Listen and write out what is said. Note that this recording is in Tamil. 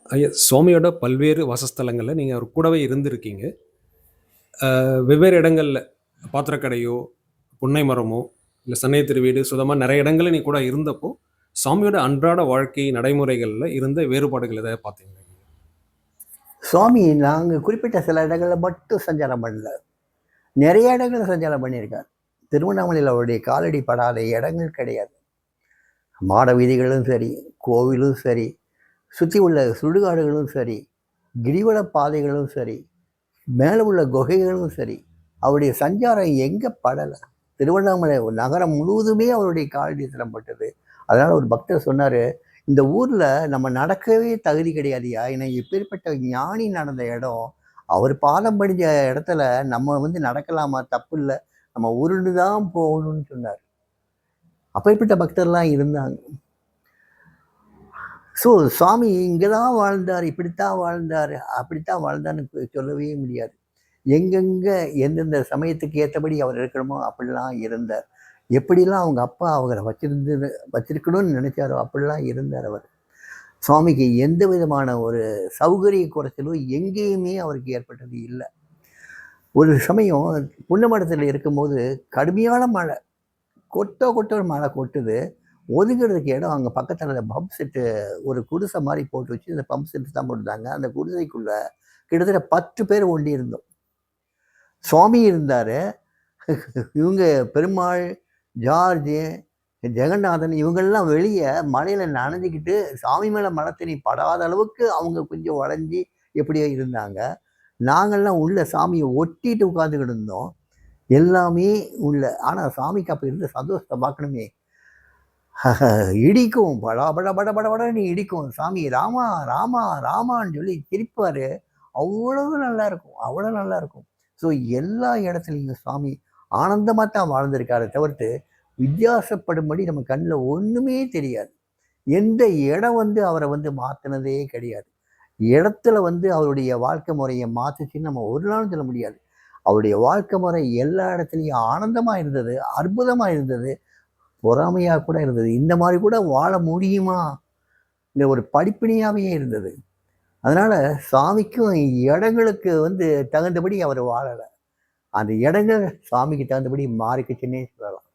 ஐயா, சுவாமியோட பல்வேறு வாசஸ்தலங்கள்ல நீங்க அவர் கூடவே இருந்திருக்கீங்க. வெவ்வேறு இடங்கள்ல பாத்திரக்கடையோ, புன்னை மரமோ, இல்ல சமயத்திரு வீடு, சுதமா நெறைய இடங்கள்ல நீங்க கூட இருந்தப்போ, சாமியோட அன்றாட வாழ்க்கை நடைமுறைகள்ல இருந்த வேறுபாடுகள் எதாவது பார்த்தீங்களா? சுவாமி நாங்க குறிப்பிட்ட சில இடங்கள்ல மட்டும் சஞ்சாரம் பண்ணல. நெறைய இடங்கள்ல சஞ்சாரம் பண்ணியிருக்கார். திருவண்ணாமலையில அவருடைய காலடி படாத இடங்கள் கிடையாது. மாட வீதிகளும் சரி, கோவிலும் சரி, சுத்தி உள்ள சுடுகாடுகளும் சரி, கிரிவல பாதைகளும் சரி, மேல உள்ள குகைகளும் சரி, அவருடைய சஞ்சாரம் எங்க படல? திருவண்ணாமலை நகரம் முழுவதுமே அவருடைய காலடி தடம் பட்டது. அதனால ஒரு பக்தர் சொன்னாரு, "இந்த ஊர்ல நம்ம நடக்கவே தகுதி கிடையாதுயா. ஏன்னா எப்பேற்பட்ட ஞானி நடந்த இடம். அவர் பாதம் படிஞ்ச இடத்துல நம்ம வந்து நடக்கலாமா? தப்பில்ல. நம்ம உருண்டு தான் போகணும்னு சொன்னார்." அப்பேற்பட்ட பக்தர்லாம் இருந்தாங்க. ஸோ சுவாமி இங்க தான் வாழ்ந்தார், இப்படித்தான் வாழ்ந்தாரு, அப்படித்தான் வாழ்ந்தார்ன்னு சொல்லவே முடியாது. எங்கெங்க எந்தெந்த சமயத்துக்கு ஏற்றபடி அவர் இருக்கணுமோ அப்படிலாம் இருந்தார். எப்படிலாம் அவங்க அப்பா அவரை வச்சிருக்கணும்னு நினைச்சாரோ அப்படிலாம் இருந்தார் அவர். சுவாமிக்கு எந்த விதமான ஒரு சௌகரிய குறைச்சலும் எங்கேயுமே அவருக்கு ஏற்பட்டது இல்லை. ஒரு சமயம் புன்னமடத்தில் இருக்கும்போது கடுமையான மழை, கொட்ட மழை கொட்டுது. ஒதுங்கிறதுக்கு இடம் அங்கே பக்கத்தில் பம்ப் செட்டு ஒரு குடிசை மாதிரி போட்டு வச்சு அந்த பம்ப் செட்டு தான் போட்டுருந்தாங்க. அந்த குடிசைக்குள்ள கிட்டத்தட்ட 10 பேர் ஒண்டி இருந்தோம். சுவாமி இருந்தார். இவங்க பெருமாள், ஜார்ஜ், ஜெகநாதன் இவங்கெல்லாம் வெளியே மழையில நனைஞ்சிக்கிட்டு சாமி மேலே மழை தண்ணி படாத அளவுக்கு அவங்க கொஞ்சம் வளைஞ்சி எப்படியோ இருந்தாங்க. நாங்கள்லாம் உள்ள சாமியை ஒட்டிட்டு உட்காந்துக்கிட்டு இருந்தோம். எல்லாமே உள்ள. ஆனால் சாமிக்கு அப்போ இருந்த சந்தோஷத்தை பார்க்கணுமே. இடிக்கும், படா பட பட பட படன்னு இடிக்கும். சாமி ராமா ராமா ராமான்னு சொல்லி சிரிப்பாரு. அவ்வளவு நல்லா இருக்கும், அவ்வளோ நல்லா இருக்கும். ஸோ எல்லா இடத்துலையும் சுவாமி ஆனந்தமாக தான் வாழ்ந்திருக்காரு தவிர்த்து வித்தியாசப்படும்படி நம்ம கண்ணில் ஒன்றுமே தெரியாது. எந்த இடம் வந்து அவரை வந்து மாற்றினதே கிடையாது. இடத்துல வந்து அவருடைய வாழ்க்கை முறையை மாற்றுச்சுன்னு நம்ம ஒரு நாளும் சொல்ல முடியாது. அவருடைய வாழ்க்கை முறை எல்லா இடத்துலையும் ஆனந்தமாக இருந்தது, அற்புதமாக இருந்தது, பொறாமையாக கூட இருந்தது. இந்த மாதிரி கூட வாழ முடியுமா? இந்த ஒரு படிப்பினையாகவே இருந்தது. அதனால சாமிக்கும் இடங்களுக்கு வந்து தகுந்தபடி அவர் வாழலை. அந்த இடங்கள் சாமிக்கு தகுந்தபடி மாறிக்குச்சுன்னே சொல்லலாம்.